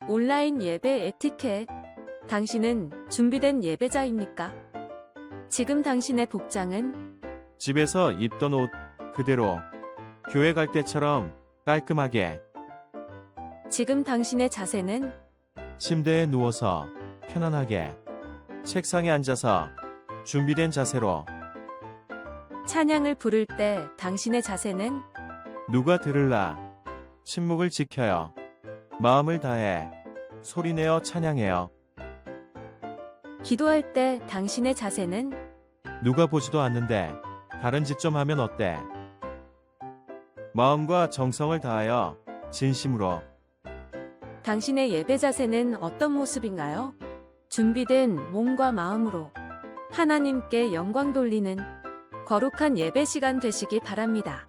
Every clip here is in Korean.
온라인 예배 에티켓. 당신은 준비된 예배자입니까? 지금 당신의 복장은 집에서 입던 옷 그대로 교회 갈 때처럼 깔끔하게 지금 당신의 자세는 침대에 누워서 편안하게 책상에 앉아서 준비된 자세로 찬양을 부를 때 당신의 자세는 누가 들을라 침묵을 지켜요. 마음을 다해 소리내어 찬양해요. 기도할 때 당신의 자세는 누가 보지도 않는데 다른 짓 좀 하면 어때? 마음과 정성을 다하여 진심으로 당신의 예배 자세는 어떤 모습인가요? 준비된 몸과 마음으로 하나님께 영광 돌리는 거룩한 예배 시간 되시기 바랍니다.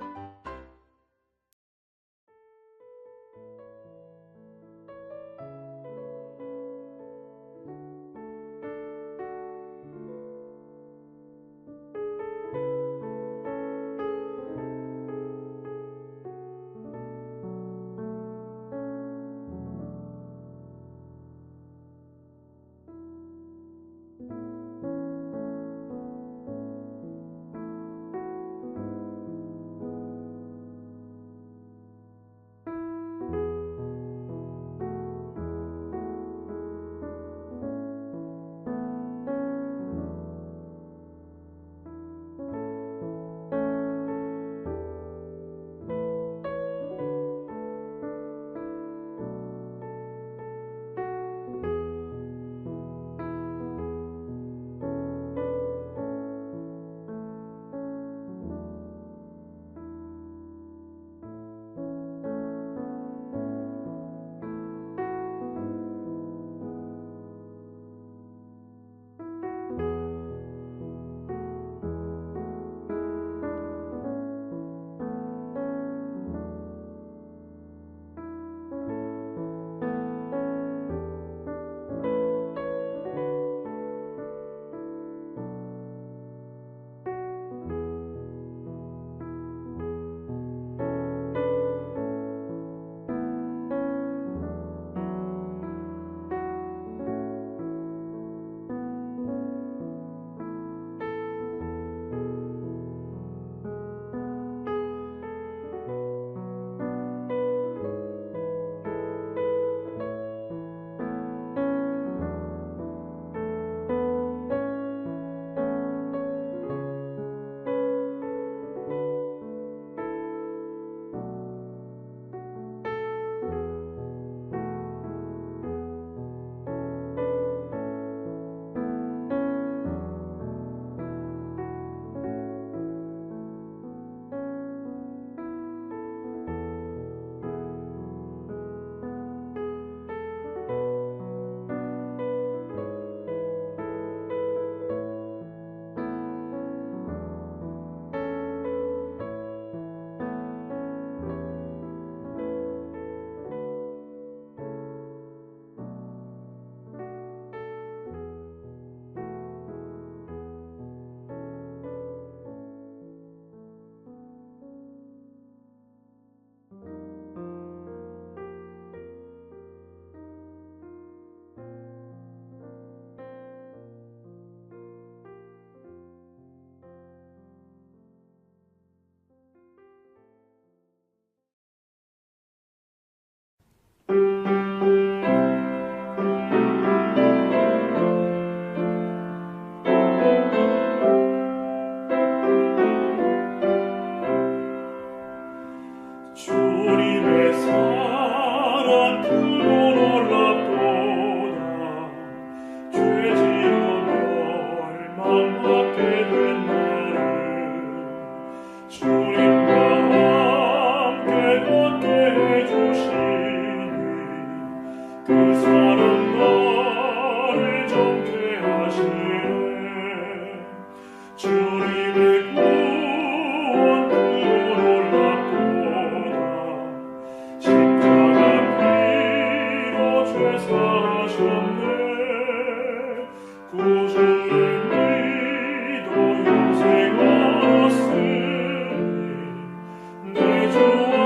내 주와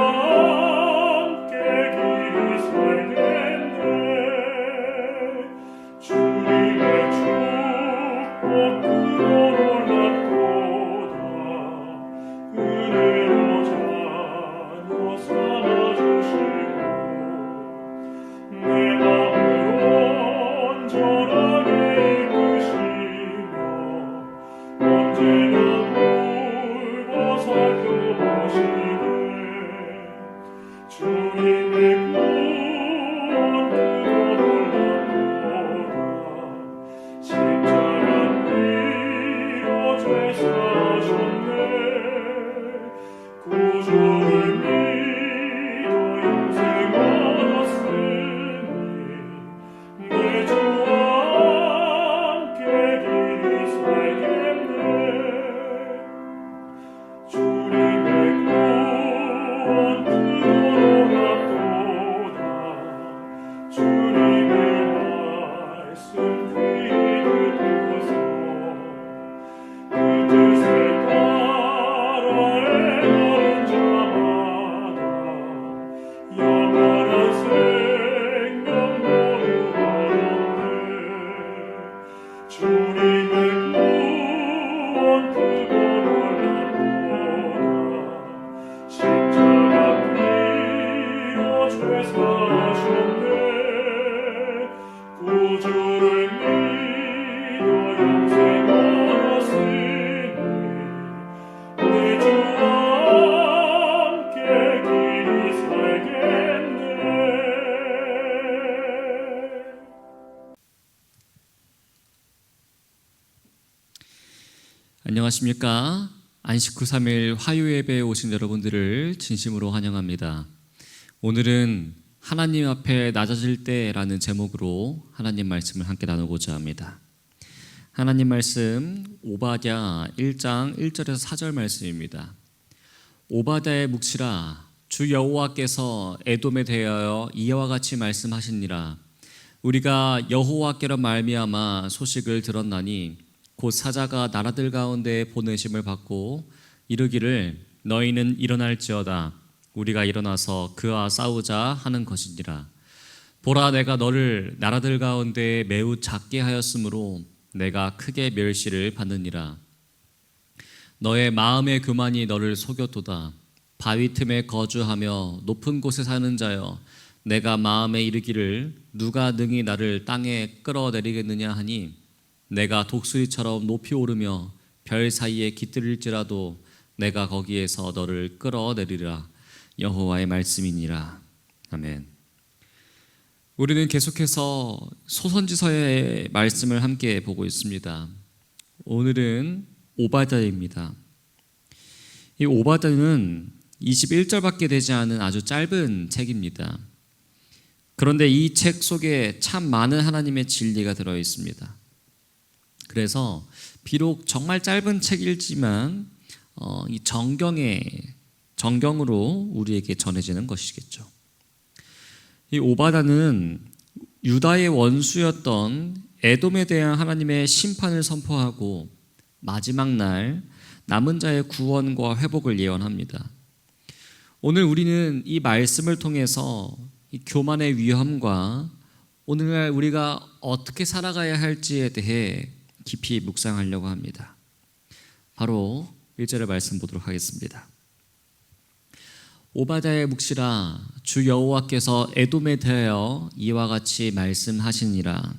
함께 길을 살겠네. 안녕하십니까? 안식 후 3일 화요예배에 오신 여러분들을 진심으로 환영합니다. 오늘은 하나님 앞에 낮아질 때라는 제목으로 하나님 말씀을 함께 나누고자 합니다. 하나님 말씀 오바댜 1장 1절에서 4절 말씀입니다. 오바댜의 묵시라, 주 여호와께서 에돔에 대하여 이와 같이 말씀하시니라. 우리가 여호와께로 말미암아 소식을 들었나니 곧 사자가 나라들 가운데 보내심을 받고 이르기를 너희는 일어날지어다. 우리가 일어나서 그와 싸우자 하는 것이니라. 보라, 내가 너를 나라들 가운데 매우 작게 하였으므로 내가 크게 멸시를 받느니라. 너의 마음의 교만이 너를 속였도다. 바위 틈에 거주하며 높은 곳에 사는 자여, 내가 마음에 이르기를 누가 능히 나를 땅에 끌어내리겠느냐 하니 내가 독수리처럼 높이 오르며 별 사이에 깃들일지라도 내가 거기에서 너를 끌어내리라. 여호와의 말씀이니라. 아멘. 우리는 계속해서 소선지서의 말씀을 함께 보고 있습니다. 오늘은 오바댜입니다. 이 오바댜는 21절밖에 되지 않은 아주 짧은 책입니다. 그런데 이 책 속에 참 많은 하나님의 진리가 들어 있습니다. 그래서 비록 정말 짧은 책이지만 이 정경으로 우리에게 전해지는 것이겠죠. 이 오바댜는 유다의 원수였던 에돔에 대한 하나님의 심판을 선포하고 마지막 날 남은 자의 구원과 회복을 예언합니다. 오늘 우리는 이 말씀을 통해서 이 교만의 위험과 오늘날 우리가 어떻게 살아가야 할지에 대해 깊이 묵상하려고 합니다. 바로 1절의 말씀 보도록 하겠습니다. 오바댜의 묵시라, 주 여호와께서 에돔에 대하여 이와 같이 말씀하시니라.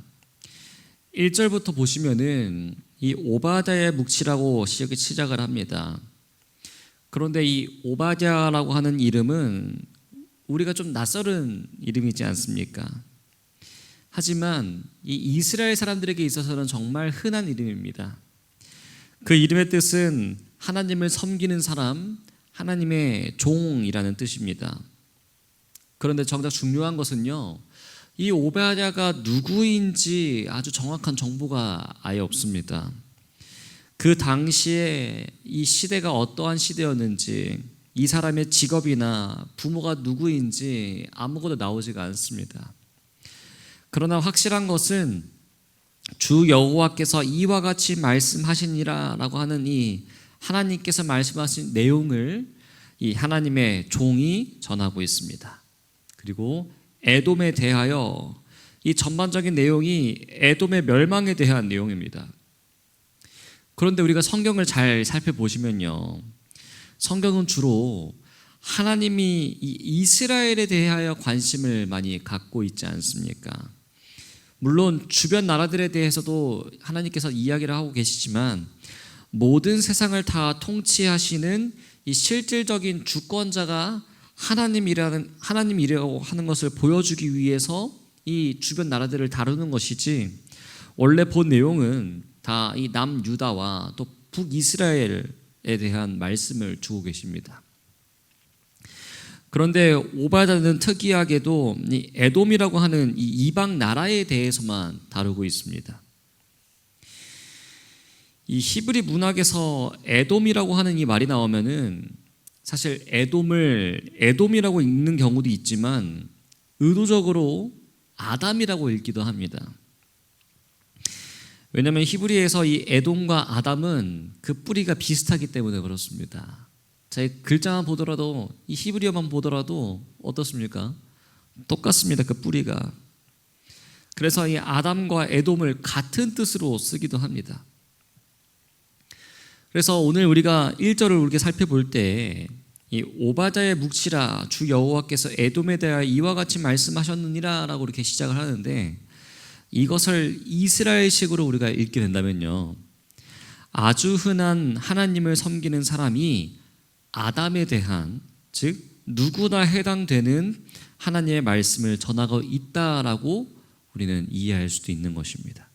1절부터 보시면은 이 오바댜의 묵시라고 시작을 합니다. 그런데 이 오바댜라고 하는 이름은 우리가 좀 낯설은 이름이지 않습니까? 하지만 이 이스라엘 사람들에게 있어서는 정말 흔한 이름입니다. 그 이름의 뜻은 하나님을 섬기는 사람, 하나님의 종이라는 뜻입니다. 그런데 정작 중요한 것은요, 이 오바댜가 누구인지 아주 정확한 정보가 아예 없습니다. 그 당시에 이 시대가 어떠한 시대였는지, 이 사람의 직업이나 부모가 누구인지 아무것도 나오지가 않습니다. 그러나 확실한 것은 주 여호와께서 이와 같이 말씀하시니라 라고 하는 이 하나님께서 말씀하신 내용을 이 하나님의 종이 전하고 있습니다. 그리고 에돔에 대하여 이 전반적인 내용이 에돔의 멸망에 대한 내용입니다. 그런데 우리가 성경을 잘 살펴보시면요, 성경은 주로 하나님이 이 이스라엘에 대하여 관심을 많이 갖고 있지 않습니까? 물론 주변 나라들에 대해서도 하나님께서 이야기를 하고 계시지만 모든 세상을 다 통치하시는 이 실질적인 주권자가 하나님이라고 하는 것을 보여주기 위해서 이 주변 나라들을 다루는 것이지, 원래 본 내용은 다 이 남유다와 또 북이스라엘에 대한 말씀을 주고 계십니다. 그런데 오바댜는 특이하게도 이 에돔이라고 하는 이 이방 나라에 대해서만 다루고 있습니다. 이 히브리 문학에서 에돔이라고 하는 이 말이 나오면은 사실 에돔을 에돔이라고 읽는 경우도 있지만 의도적으로 아담이라고 읽기도 합니다. 왜냐하면 히브리에서 이 에돔과 아담은 그 뿌리가 비슷하기 때문에 그렇습니다. 자, 글자만 보더라도, 이 히브리어만 보더라도 어떻습니까? 똑같습니다. 그 뿌리가. 그래서 이 아담과 에돔을 같은 뜻으로 쓰기도 합니다. 그래서 오늘 우리가 1절을 이렇게 살펴볼 때 이 오바댜의 묵시라, 주 여호와께서 에돔에 대하여 이와 같이 말씀하셨느니라 라고 이렇게 시작을 하는데, 이것을 이스라엘식으로 우리가 읽게 된다면요, 아주 흔한 하나님을 섬기는 사람이 아담에 대한, 즉 누구나 해당되는 하나님의 말씀을 전하고 있다라고 우리는 이해할 수도 있는 것입니다.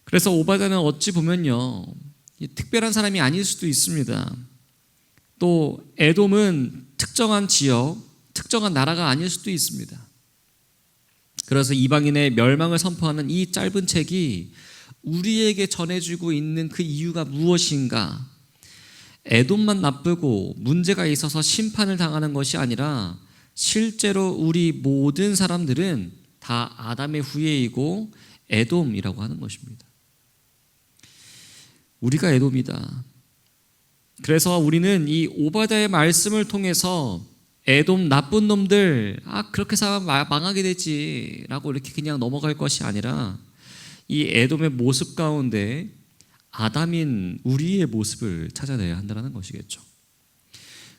그래서 오바다는 어찌 보면요, 특별한 사람이 아닐 수도 있습니다. 또 에돔은 특정한 지역, 특정한 나라가 아닐 수도 있습니다. 그래서 이방인의 멸망을 선포하는 이 짧은 책이 우리에게 전해주고 있는 그 이유가 무엇인가? 에돔만 나쁘고 문제가 있어서 심판을 당하는 것이 아니라 실제로 우리 모든 사람들은 다 아담의 후예이고 에돔이라고 하는 것입니다. 우리가 에돔이다. 그래서 우리는 이 오바다의 말씀을 통해서 에돔 나쁜 놈들, 그렇게 살면 망하게 되지 라고 이렇게 그냥 넘어갈 것이 아니라 이 에돔의 모습 가운데 아담인 우리의 모습을 찾아내야 한다는 것이겠죠.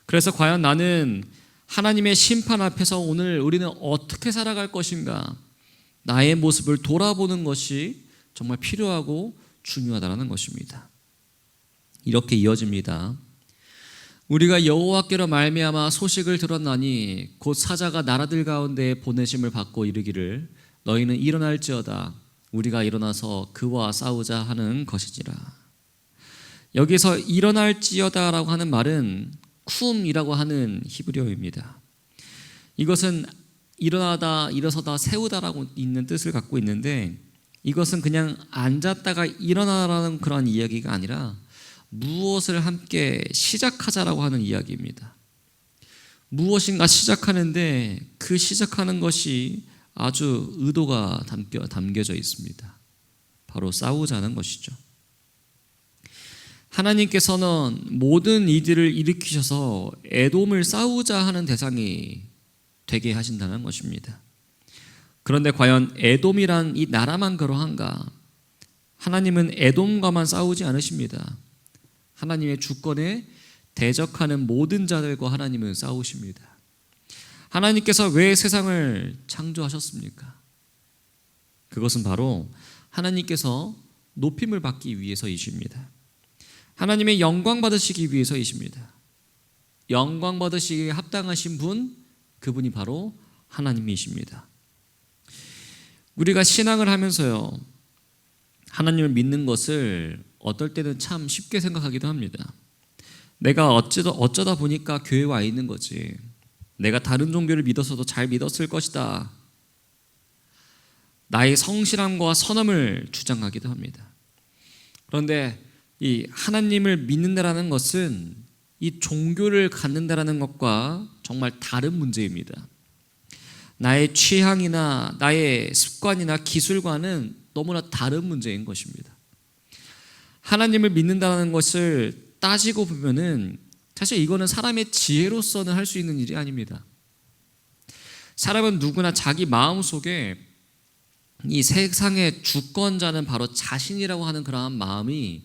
그래서 과연 나는 하나님의 심판 앞에서 오늘 우리는 어떻게 살아갈 것인가, 나의 모습을 돌아보는 것이 정말 필요하고 중요하다는 것입니다. 이렇게 이어집니다. 우리가 여호와께로 말미암아 소식을 들었나니 곧 사자가 나라들 가운데 보내심을 받고 이르기를 너희는 일어날지어다 우리가 일어나서 그와 싸우자 하는 것이지라. 여기서 일어날지어다라고 하는 말은 쿰이라고 하는 히브리어입니다. 이것은 일어나다, 일어서다, 세우다라고 있는 뜻을 갖고 있는데 이것은 그냥 앉았다가 일어나라는 그런 이야기가 아니라 무엇을 함께 시작하자라고 하는 이야기입니다. 무엇인가 시작하는데 그 시작하는 것이 아주 의도가 담겨져 있습니다. 바로 싸우자는 것이죠. 하나님께서는 모든 이들을 일으키셔서 에돔을 싸우자 하는 대상이 되게 하신다는 것입니다. 그런데 과연 에돔이란 이 나라만 그러한가? 하나님은 에돔과만 싸우지 않으십니다. 하나님의 주권에 대적하는 모든 자들과 하나님은 싸우십니다. 하나님께서 왜 세상을 창조하셨습니까? 그것은 바로 하나님께서 높임을 받기 위해서이십니다. 하나님의 영광 받으시기 위해서이십니다. 영광 받으시기에 합당하신 분, 그분이 바로 하나님이십니다. 우리가 신앙을 하면서요, 하나님을 믿는 것을 어떨 때는 참 쉽게 생각하기도 합니다. 내가 어쩌다 보니까 교회에 와 있는 거지. 내가 다른 종교를 믿었어도 잘 믿었을 것이다. 나의 성실함과 선함을 주장하기도 합니다. 그런데 이 하나님을 믿는다라는 것은 이 종교를 갖는다라는 것과 정말 다른 문제입니다. 나의 취향이나 나의 습관이나 기술과는 너무나 다른 문제인 것입니다. 하나님을 믿는다는 것을 따지고 보면은 사실 이거는 사람의 지혜로서는 할 수 있는 일이 아닙니다. 사람은 누구나 자기 마음속에 이 세상의 주권자는 바로 자신이라고 하는 그러한 마음이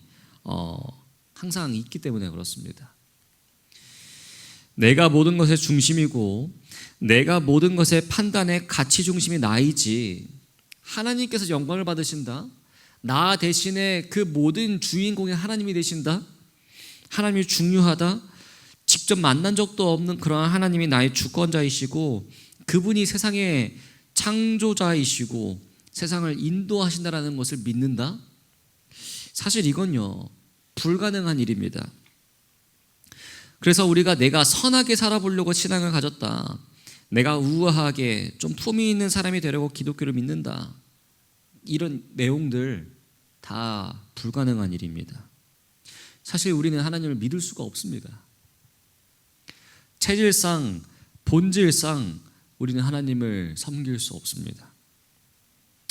항상 있기 때문에 그렇습니다. 내가 모든 것의 중심이고 내가 모든 것의 판단의 가치 중심이 나이지 하나님께서 영광을 받으신다? 나 대신에 그 모든 주인공이 하나님이 되신다? 하나님이 중요하다? 직접 만난 적도 없는 그러한 하나님이 나의 주권자이시고 그분이 세상의 창조자이시고 세상을 인도하신다라는 것을 믿는다? 사실 이건요, 불가능한 일입니다. 그래서 우리가 내가 선하게 살아보려고 신앙을 가졌다, 내가 우아하게 좀 품위 있는 사람이 되려고 기독교를 믿는다, 이런 내용들 다 불가능한 일입니다. 사실 우리는 하나님을 믿을 수가 없습니다. 체질상, 본질상 우리는 하나님을 섬길 수 없습니다.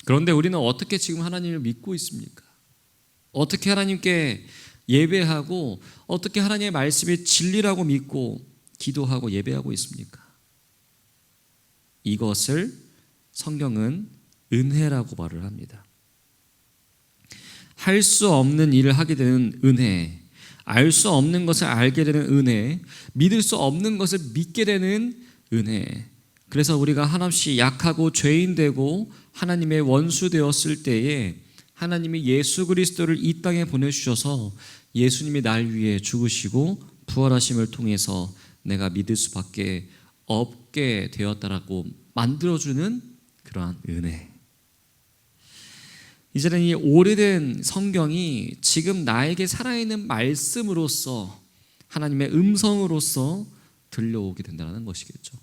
그런데 우리는 어떻게 지금 하나님을 믿고 있습니까? 어떻게 하나님께 예배하고 어떻게 하나님의 말씀이 진리라고 믿고 기도하고 예배하고 있습니까? 이것을 성경은 은혜라고 말을 합니다. 할 수 없는 일을 하게 되는 은혜, 알 수 없는 것을 알게 되는 은혜, 믿을 수 없는 것을 믿게 되는 은혜. 그래서 우리가 한없이 약하고 죄인 되고 하나님의 원수 되었을 때에 하나님이 예수 그리스도를 이 땅에 보내주셔서 예수님이 날 위해 죽으시고 부활하심을 통해서 내가 믿을 수밖에 없게 되었다라고 만들어주는 그러한 은혜. 이제는 이 오래된 성경이 지금 나에게 살아있는 말씀으로서 하나님의 음성으로서 들려오게 된다는 것이겠죠.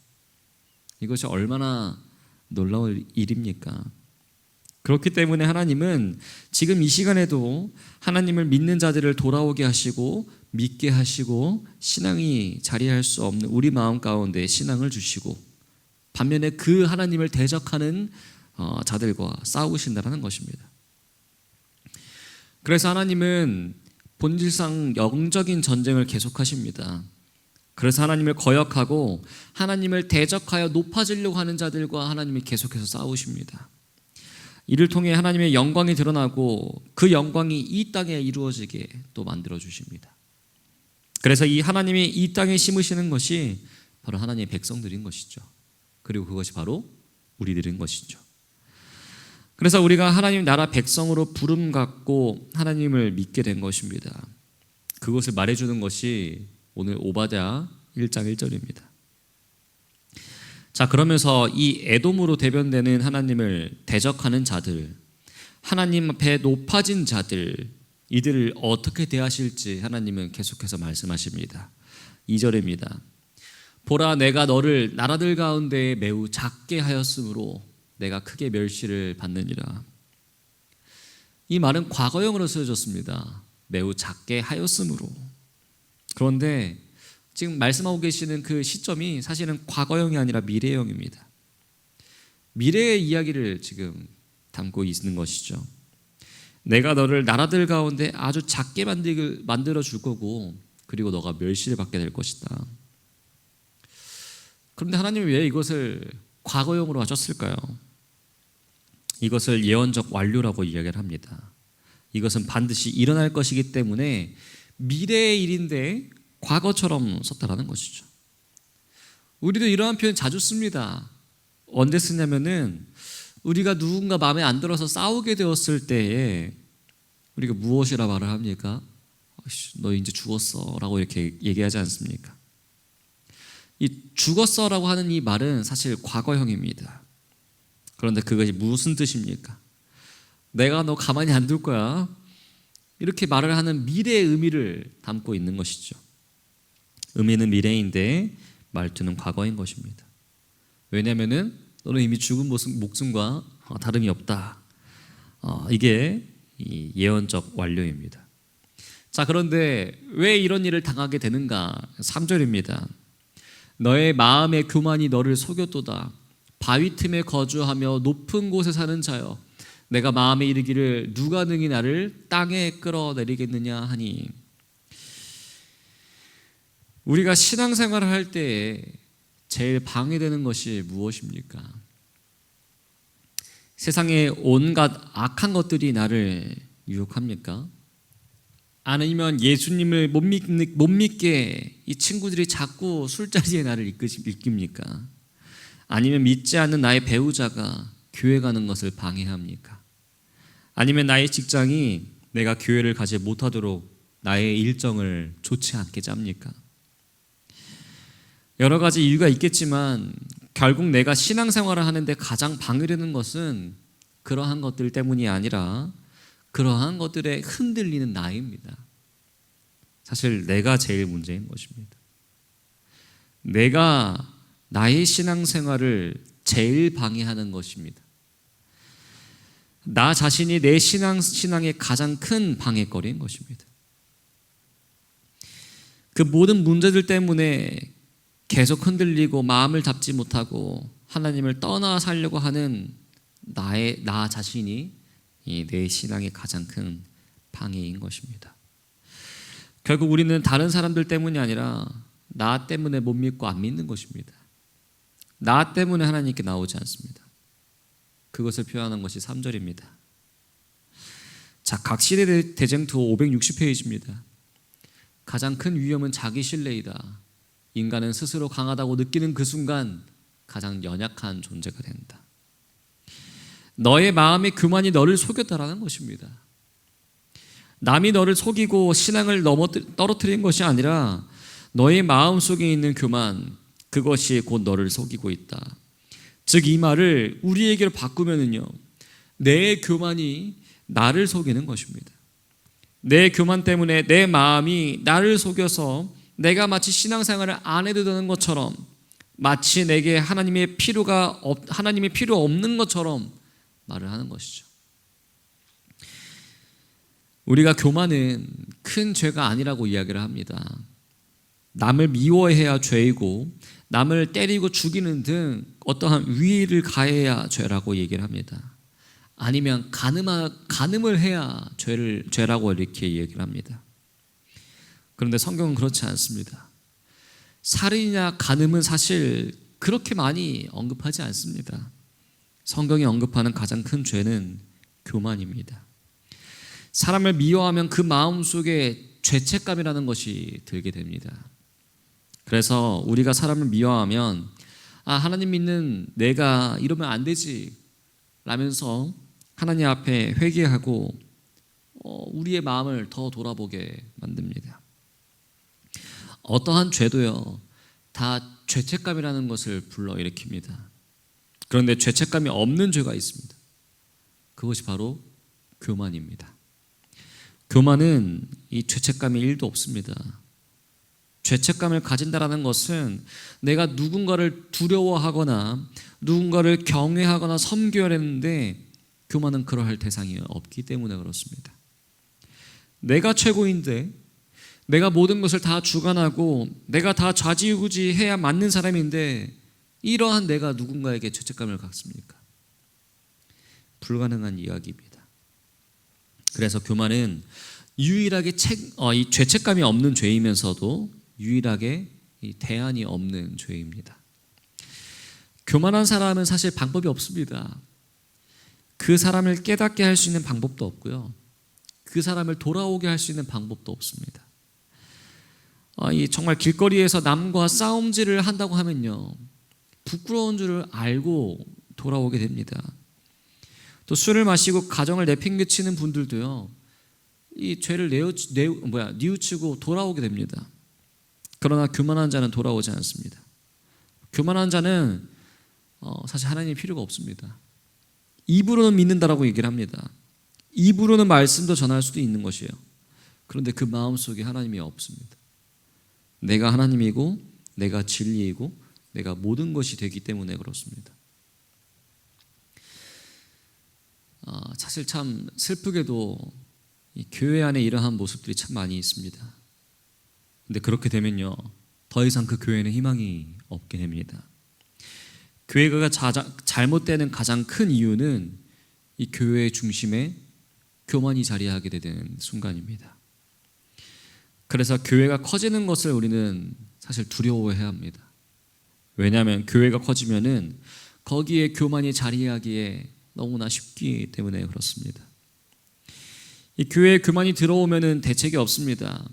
이것이 얼마나 놀라운 일입니까? 그렇기 때문에 하나님은 지금 이 시간에도 하나님을 믿는 자들을 돌아오게 하시고 믿게 하시고 신앙이 자리할 수 없는 우리 마음 가운데 신앙을 주시고 반면에 그 하나님을 대적하는 자들과 싸우신다는 것입니다. 그래서 하나님은 본질상 영적인 전쟁을 계속하십니다. 그래서 하나님을 거역하고 하나님을 대적하여 높아지려고 하는 자들과 하나님이 계속해서 싸우십니다. 이를 통해 하나님의 영광이 드러나고 그 영광이 이 땅에 이루어지게 또 만들어 주십니다. 그래서 이 하나님이 이 땅에 심으시는 것이 바로 하나님의 백성들인 것이죠. 그리고 그것이 바로 우리들인 것이죠. 그래서 우리가 하나님 나라 백성으로 부름 갖고 하나님을 믿게 된 것입니다. 그것을 말해주는 것이 오늘 오바댜 1장 1절입니다. 자, 그러면서 이 에돔으로 대변되는 하나님을 대적하는 자들, 하나님 앞에 높아진 자들, 이들을 어떻게 대하실지 하나님은 계속해서 말씀하십니다. 2절입니다. 보라, 내가 너를 나라들 가운데 매우 작게 하였으므로 내가 크게 멸시를 받느니라. 이 말은 과거형으로 쓰여졌습니다. 매우 작게 하였으므로. 그런데 지금 말씀하고 계시는 그 시점이 사실은 과거형이 아니라 미래형입니다. 미래의 이야기를 지금 담고 있는 것이죠. 내가 너를 나라들 가운데 아주 작게 만들어 줄 거고 그리고 너가 멸시를 받게 될 것이다. 그런데 하나님이 왜 이것을 과거형으로 하셨을까요? 이것을 예언적 완료라고 이야기를 합니다. 이것은 반드시 일어날 것이기 때문에 미래의 일인데 과거처럼 썼다라는 것이죠. 우리도 이러한 표현 자주 씁니다. 언제 쓰냐면은 우리가 누군가 마음에 안 들어서 싸우게 되었을 때에 우리가 무엇이라 말을 합니까? 너 이제 죽었어 라고 이렇게 얘기하지 않습니까? 이 죽었어 라고 하는 이 말은 사실 과거형입니다. 그런데 그것이 무슨 뜻입니까? 내가 너 가만히 안 둘 거야. 이렇게 말을 하는 미래의 의미를 담고 있는 것이죠. 의미는 미래인데 말투는 과거인 것입니다. 왜냐하면 너는 이미 죽은 목숨과 다름이 없다. 이게 이 예언적 완료입니다. 자, 그런데 왜 이런 일을 당하게 되는가? 3절입니다. 너의 마음의 교만이 너를 속였도다. 바위 틈에 거주하며 높은 곳에 사는 자여, 내가 마음에 이르기를 누가 능히 나를 땅에 끌어내리겠느냐 하니. 우리가 신앙생활을 할 때에 제일 방해되는 것이 무엇입니까? 세상에 온갖 악한 것들이 나를 유혹합니까? 아니면 예수님을 못 믿게 이 친구들이 자꾸 술자리에 나를 이깁니까? 아니면 믿지 않는 나의 배우자가 교회 가는 것을 방해합니까? 아니면 나의 직장이 내가 교회를 가지 못하도록 나의 일정을 좋지 않게 짭니까? 여러 가지 이유가 있겠지만 결국 내가 신앙생활을 하는데 가장 방해되는 것은 그러한 것들 때문이 아니라 그러한 것들에 흔들리는 나입니다. 사실 내가 제일 문제인 것입니다. 내가 나의 신앙생활을 제일 방해하는 것입니다. 나 자신이 내 신앙의 가장 큰 방해거리인 것입니다. 그 모든 문제들 때문에 계속 흔들리고 마음을 잡지 못하고 하나님을 떠나 살려고 하는 나 자신이 내 신앙의 가장 큰 방해인 것입니다. 결국 우리는 다른 사람들 때문이 아니라 나 때문에 못 믿고 안 믿는 것입니다. 나 때문에 하나님께 나오지 않습니다. 그것을 표현하는 것이 3절입니다. 자, 각 시대 대쟁투 560페이지입니다. 가장 큰 위험은 자기 신뢰이다. 인간은 스스로 강하다고 느끼는 그 순간 가장 연약한 존재가 된다. 너의 마음의 교만이 너를 속였다라는 것입니다. 남이 너를 속이고 신앙을 떨어뜨린 것이 아니라 너의 마음 속에 있는 교만, 그것이 곧 너를 속이고 있다. 즉 이 말을 우리에게로 바꾸면은요, 내 교만이 나를 속이는 것입니다. 내 교만 때문에 내 마음이 나를 속여서 내가 마치 신앙생활을 안 해도 되는 것처럼, 마치 내게 하나님의 필요 없는 것처럼 말을 하는 것이죠. 우리가 교만은 큰 죄가 아니라고 이야기를 합니다. 남을 미워해야 죄이고, 남을 때리고 죽이는 등 어떠한 위해를 가해야 죄라고 얘기를 합니다. 아니면 간음을 해야 죄라고 이렇게 얘기를 합니다. 그런데 성경은 그렇지 않습니다. 살인이나 간음은 사실 그렇게 많이 언급하지 않습니다. 성경이 언급하는 가장 큰 죄는 교만입니다. 사람을 미워하면 그 마음속에 죄책감이라는 것이 들게 됩니다. 그래서 우리가 사람을 미워하면 하나님 믿는 내가 이러면 안 되지 라면서 하나님 앞에 회개하고 우리의 마음을 더 돌아보게 만듭니다. 어떠한 죄도요, 다 죄책감이라는 것을 불러일으킵니다. 그런데 죄책감이 없는 죄가 있습니다. 그것이 바로 교만입니다. 교만은 이 죄책감이 1도 없습니다. 죄책감을 가진다라는 것은 내가 누군가를 두려워하거나 누군가를 경외하거나 섬겨야 하는데, 교만은 그러할 대상이 없기 때문에 그렇습니다. 내가 최고인데, 내가 모든 것을 다 주관하고 내가 다 좌지우지해야 맞는 사람인데, 이러한 내가 누군가에게 죄책감을 갖습니까? 불가능한 이야기입니다. 그래서 교만은 유일하게 이 죄책감이 없는 죄이면서도 유일하게 이 대안이 없는 죄입니다. 교만한 사람은 사실 방법이 없습니다. 그 사람을 깨닫게 할 수 있는 방법도 없고요, 그 사람을 돌아오게 할 수 있는 방법도 없습니다. 정말 길거리에서 남과 싸움질을 한다고 하면요, 부끄러운 줄을 알고 돌아오게 됩니다. 또 술을 마시고 가정을 내팽개치는 분들도요, 이 죄를 뉘우치고 돌아오게 됩니다. 그러나 교만한 자는 돌아오지 않습니다. 교만한 자는 사실 하나님이 필요가 없습니다. 입으로는 믿는다라고 얘기를 합니다. 입으로는 말씀도 전할 수도 있는 것이에요. 그런데 그 마음속에 하나님이 없습니다. 내가 하나님이고 내가 진리이고 내가 모든 것이 되기 때문에 그렇습니다. 사실 참 슬프게도 이 교회 안에 이러한 모습들이 참 많이 있습니다. 근데 그렇게 되면요, 더 이상 그 교회는 희망이 없게 됩니다. 교회가 잘못되는 가장 큰 이유는 이 교회의 중심에 교만이 자리하게 되는 순간입니다. 그래서 교회가 커지는 것을 우리는 사실 두려워해야 합니다. 왜냐하면 교회가 커지면은 거기에 교만이 자리하기에 너무나 쉽기 때문에 그렇습니다. 이 교회에 교만이 들어오면은 대책이 없습니다.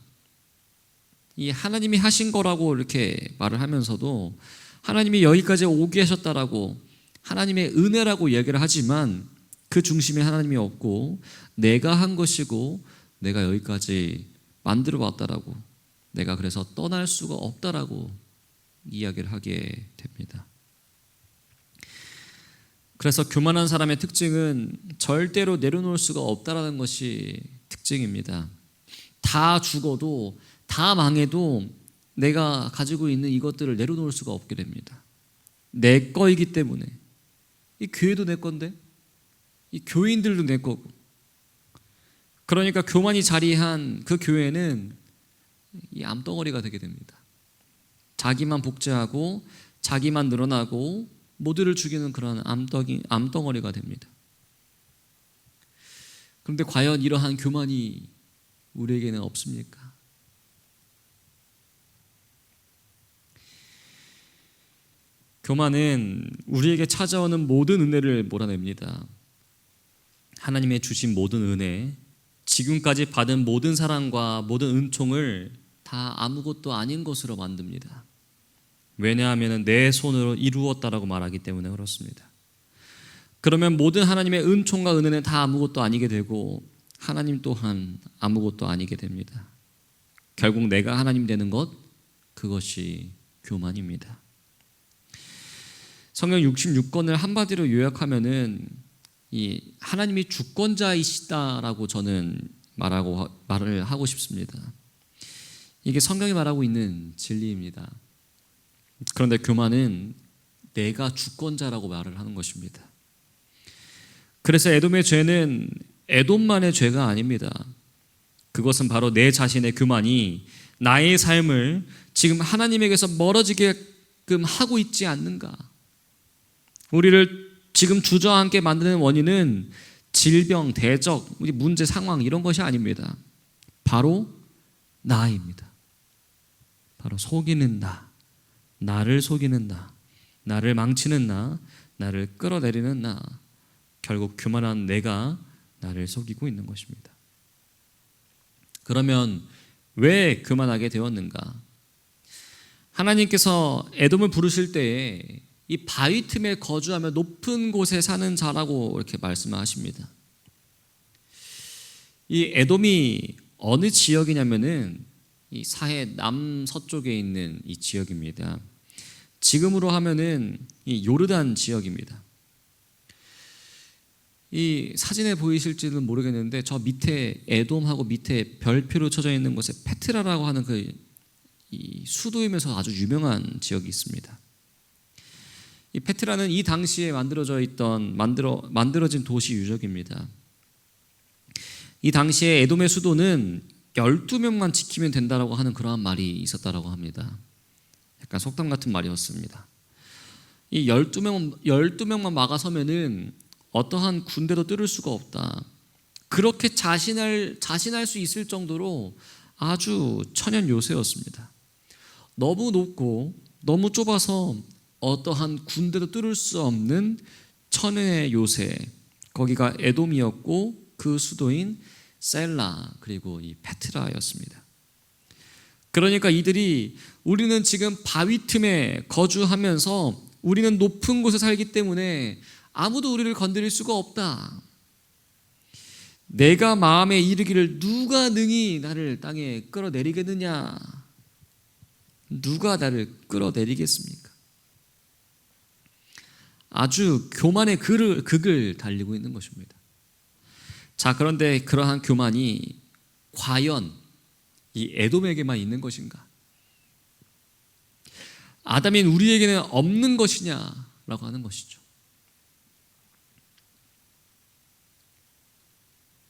이 하나님이 하신 거라고 이렇게 말을 하면서도 하나님이 여기까지 오게 하셨다라고, 하나님의 은혜라고 얘기를 하지만 그 중심에 하나님이 없고 내가 한 것이고 내가 여기까지 만들어 왔다라고, 내가 그래서 떠날 수가 없다라고 이야기를 하게 됩니다. 그래서 교만한 사람의 특징은 절대로 내려놓을 수가 없다라는 것이 특징입니다. 다 죽어도 다 망해도 내가 가지고 있는 이것들을 내려놓을 수가 없게 됩니다. 내 거이기 때문에. 이 교회도 내 건데, 이 교인들도 내 거고. 그러니까 교만이 자리한 그 교회는 이 암덩어리가 되게 됩니다. 자기만 복제하고 자기만 늘어나고 모두를 죽이는 그런 암덩어리가 됩니다. 그런데 과연 이러한 교만이 우리에게는 없습니까? 교만은 우리에게 찾아오는 모든 은혜를 몰아냅니다. 하나님의 주신 모든 은혜, 지금까지 받은 모든 사랑과 모든 은총을 다 아무것도 아닌 것으로 만듭니다. 왜냐하면 내 손으로 이루었다라고 말하기 때문에 그렇습니다. 그러면 모든 하나님의 은총과 은혜는 다 아무것도 아니게 되고 하나님 또한 아무것도 아니게 됩니다. 결국 내가 하나님 되는 것, 그것이 교만입니다. 성경 66권을 한마디로 요약하면은 이 하나님이 주권자이시다라고 저는 말을 하고 싶습니다. 이게 성경이 말하고 있는 진리입니다. 그런데 교만은 내가 주권자라고 말을 하는 것입니다. 그래서 에돔의 죄는 에돔만의 죄가 아닙니다. 그것은 바로 내 자신의 교만이 나의 삶을 지금 하나님에게서 멀어지게끔 하고 있지 않는가. 우리를 지금 주저앉게 만드는 원인은 질병, 대적, 문제, 상황 이런 것이 아닙니다. 바로 나입니다. 바로 속이는 나, 나를 속이는 나, 나를 망치는 나, 나를 끌어내리는 나, 결국 교만한 내가 나를 속이고 있는 것입니다. 그러면 왜 교만하게 되었는가? 하나님께서 에돔을 부르실 때에 이 바위 틈에 거주하며 높은 곳에 사는 자라고 이렇게 말씀하십니다. 이 에돔이 어느 지역이냐면은 이 사해 남서쪽에 있는 이 지역입니다. 지금으로 하면은 이 요르단 지역입니다. 이 사진에 보이실지는 모르겠는데 저 밑에 에돔하고 밑에 별표로 쳐져 있는 곳에 페트라라고 하는 이 수도이면서 아주 유명한 지역이 있습니다. 이 페트라는 이 당시에 만들어진 도시 유적입니다. 이 당시에 에돔의 수도는 12명만 지키면 된다라고 하는 그러한 말이 있었다라고 합니다. 약간 속담 같은 말이었습니다. 이 12명만 막아서면은 어떠한 군대도 뚫을 수가 없다. 그렇게 자신할 수 있을 정도로 아주 천연 요새였습니다. 너무 높고 너무 좁아서 어떠한 군대도 뚫을 수 없는 천연의 요새, 거기가 에돔이었고 그 수도인 셀라 그리고 이 페트라였습니다. 그러니까 이들이 우리는 지금 바위 틈에 거주하면서 우리는 높은 곳에 살기 때문에 아무도 우리를 건드릴 수가 없다. 내가 마음에 이르기를 누가 능히 나를 땅에 끌어내리겠느냐? 누가 나를 끌어내리겠습니까? 아주 교만의 극을 달리고 있는 것입니다. 자, 그런데 그러한 교만이 과연 이 에돔에게만 있는 것인가? 아담인 우리에게는 없는 것이냐라고 하는 것이죠.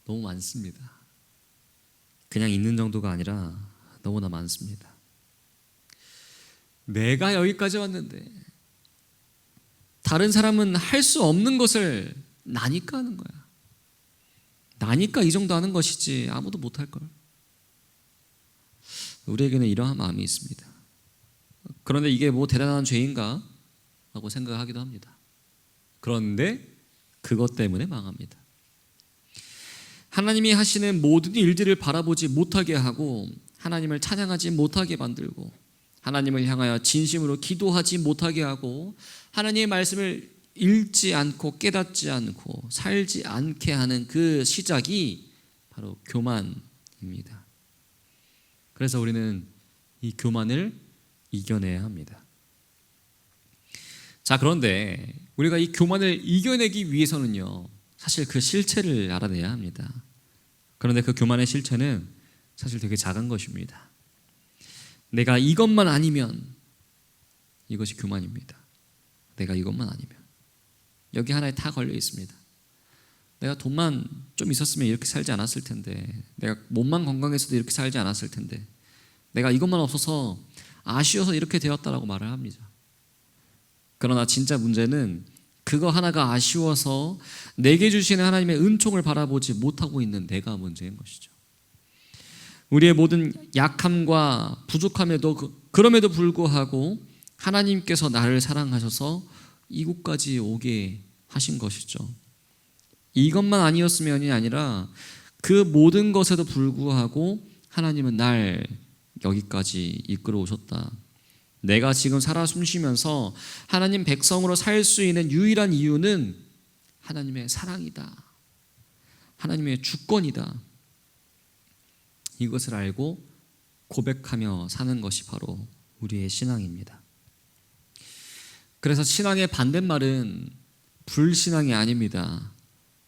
너무 많습니다. 그냥 있는 정도가 아니라 너무나 많습니다. 내가 여기까지 왔는데 다른 사람은 할 수 없는 것을 나니까 하는 거야. 나니까 이 정도 하는 것이지 아무도 못할 걸. 우리에게는 이러한 마음이 있습니다. 그런데 이게 뭐 대단한 죄인가? 라고 생각하기도 합니다. 그런데 그것 때문에 망합니다. 하나님이 하시는 모든 일들을 바라보지 못하게 하고 하나님을 찬양하지 못하게 만들고 하나님을 향하여 진심으로 기도하지 못하게 하고 하나님의 말씀을 읽지 않고 깨닫지 않고 살지 않게 하는 그 시작이 바로 교만입니다. 그래서 우리는 이 교만을 이겨내야 합니다. 자, 그런데 우리가 이 교만을 이겨내기 위해서는요, 사실 그 실체를 알아내야 합니다. 그런데 그 교만의 실체는 사실 되게 작은 것입니다. 내가 이것만 아니면 이것이 교만입니다. 내가 이것만 아니면 여기 하나에 다 걸려 있습니다. 내가 돈만 좀 있었으면 이렇게 살지 않았을 텐데, 내가 몸만 건강했어도 이렇게 살지 않았을 텐데, 내가 이것만 없어서 아쉬워서 이렇게 되었다라고 말을 합니다. 그러나 진짜 문제는 그거 하나가 아쉬워서 내게 주시는 하나님의 은총을 바라보지 못하고 있는 내가 문제인 것이죠. 우리의 모든 약함과 부족함에도 그럼에도 불구하고 하나님께서 나를 사랑하셔서 이곳까지 오게 하신 것이죠. 이것만 아니었으면이 아니라 그 모든 것에도 불구하고 하나님은 날 여기까지 이끌어 오셨다. 내가 지금 살아 숨쉬면서 하나님 백성으로 살 수 있는 유일한 이유는 하나님의 사랑이다. 하나님의 주권이다. 이것을 알고 고백하며 사는 것이 바로 우리의 신앙입니다. 그래서 신앙의 반대말은 불신앙이 아닙니다.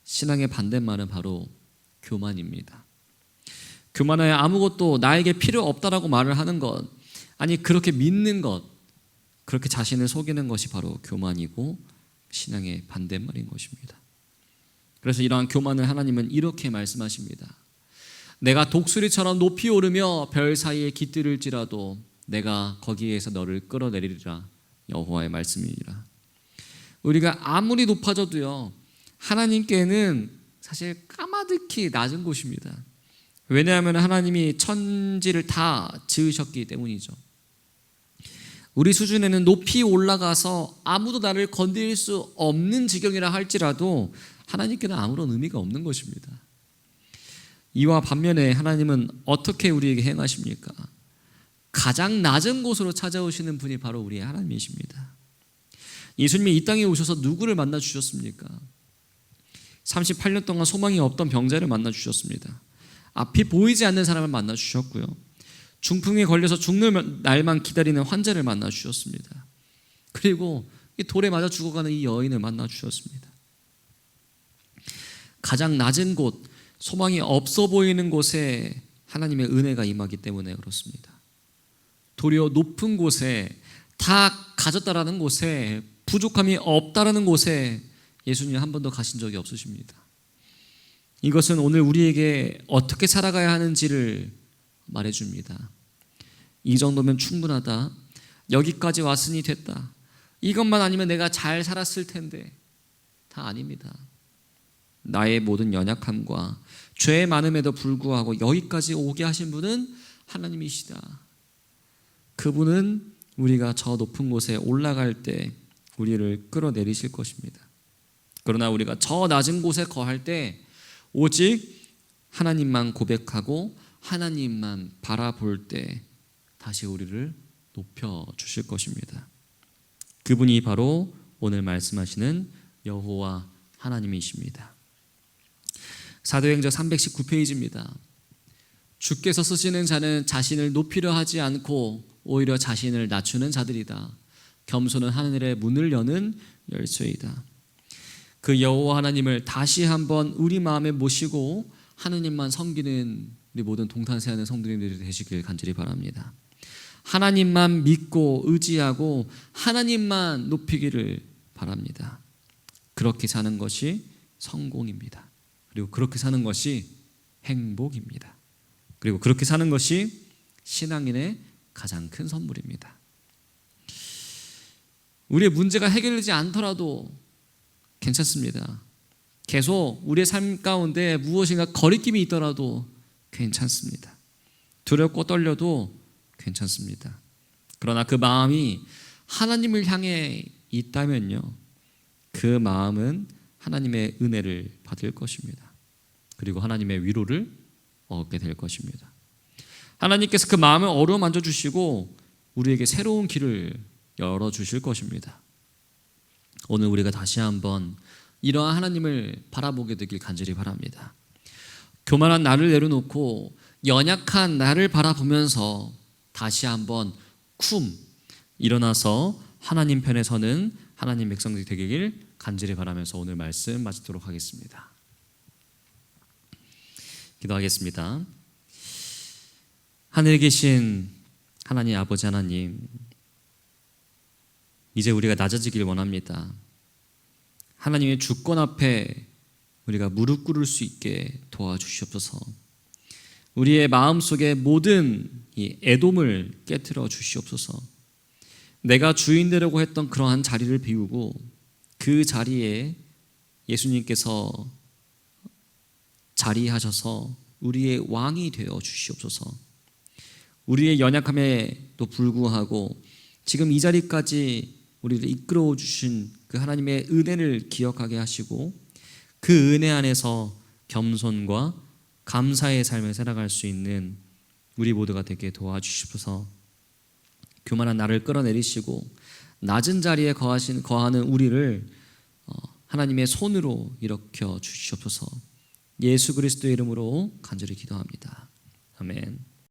신앙의 반대말은 바로 교만입니다. 교만은 아무것도 나에게 필요 없다라고 말을 하는 것, 아니 그렇게 믿는 것, 그렇게 자신을 속이는 것이 바로 교만이고 신앙의 반대말인 것입니다. 그래서 이러한 교만을 하나님은 이렇게 말씀하십니다. 내가 독수리처럼 높이 오르며 별 사이에 깃들을지라도 내가 거기에서 너를 끌어내리리라. 여호와의 말씀이니라. 우리가 아무리 높아져도요, 하나님께는 사실 까마득히 낮은 곳입니다. 왜냐하면 하나님이 천지를 다 지으셨기 때문이죠. 우리 수준에는 높이 올라가서 아무도 나를 건드릴 수 없는 지경이라 할지라도 하나님께는 아무런 의미가 없는 것입니다. 이와 반면에 하나님은 어떻게 우리에게 행하십니까? 가장 낮은 곳으로 찾아오시는 분이 바로 우리의 하나님이십니다. 예수님이 이 땅에 오셔서 누구를 만나 주셨습니까? 38년 동안 소망이 없던 병자를 만나 주셨습니다. 앞이 보이지 않는 사람을 만나 주셨고요. 중풍에 걸려서 죽는 날만 기다리는 환자를 만나 주셨습니다. 그리고 돌에 맞아 죽어가는 이 여인을 만나 주셨습니다. 가장 낮은 곳, 소망이 없어 보이는 곳에 하나님의 은혜가 임하기 때문에 그렇습니다. 도리어 높은 곳에, 다 가졌다라는 곳에, 부족함이 없다라는 곳에 예수님 한 번도 가신 적이 없으십니다. 이것은 오늘 우리에게 어떻게 살아가야 하는지를 말해줍니다. 이 정도면 충분하다. 여기까지 왔으니 됐다. 이것만 아니면 내가 잘 살았을 텐데. 다 아닙니다. 나의 모든 연약함과 죄의 많음에도 불구하고 여기까지 오게 하신 분은 하나님이시다. 그분은 우리가 저 높은 곳에 올라갈 때 우리를 끌어내리실 것입니다. 그러나 우리가 저 낮은 곳에 거할 때 오직 하나님만 고백하고 하나님만 바라볼 때 다시 우리를 높여주실 것입니다. 그분이 바로 오늘 말씀하시는 여호와 하나님이십니다. 사도행전 319페이지입니다. 주께서 쓰시는 자는 자신을 높이려 하지 않고 오히려 자신을 낮추는 자들이다. 겸손은 하늘의 문을 여는 열쇠이다. 그 여호와 하나님을 다시 한번 우리 마음에 모시고 하나님만 섬기는 우리 모든 동탄세하는 성도님들이 되시길 간절히 바랍니다. 하나님만 믿고 의지하고 하나님만 높이기를 바랍니다. 그렇게 사는 것이 성공입니다. 그리고 그렇게 사는 것이 행복입니다. 그리고 그렇게 사는 것이 신앙인의 가장 큰 선물입니다. 우리의 문제가 해결되지 않더라도 괜찮습니다. 계속 우리의 삶 가운데 무엇인가 거리낌이 있더라도 괜찮습니다. 두렵고 떨려도 괜찮습니다. 그러나 그 마음이 하나님을 향해 있다면요, 그 마음은 하나님의 은혜를 받을 것입니다. 그리고 하나님의 위로를 얻게 될 것입니다. 하나님께서 그 마음을 어루만져 주시고 우리에게 새로운 길을 열어주실 것입니다. 오늘 우리가 다시 한번 이러한 하나님을 바라보게 되길 간절히 바랍니다. 교만한 나를 내려놓고 연약한 나를 바라보면서 다시 한번 일어나서 하나님 편에 서는 하나님 백성들이 되길 간절히 바라면서 오늘 말씀 마치도록 하겠습니다. 기도하겠습니다. 하늘에 계신 하나님 아버지 하나님, 이제 우리가 낮아지길 원합니다. 하나님의 주권 앞에 우리가 무릎 꿇을 수 있게 도와주시옵소서. 우리의 마음속에 모든 이 애돔을 깨트려 주시옵소서. 내가 주인 되려고 했던 그러한 자리를 비우고 그 자리에 예수님께서 자리하셔서 우리의 왕이 되어 주시옵소서. 우리의 연약함에도 불구하고 지금 이 자리까지 우리를 이끌어 주신 그 하나님의 은혜를 기억하게 하시고 그 은혜 안에서 겸손과 감사의 삶을 살아갈 수 있는 우리 모두가 되게 도와주시옵소서. 교만한 나를 끌어내리시고 낮은 자리에 거하는 우리를 하나님의 손으로 일으켜 주시옵소서. 예수 그리스도의 이름으로 간절히 기도합니다. 아멘.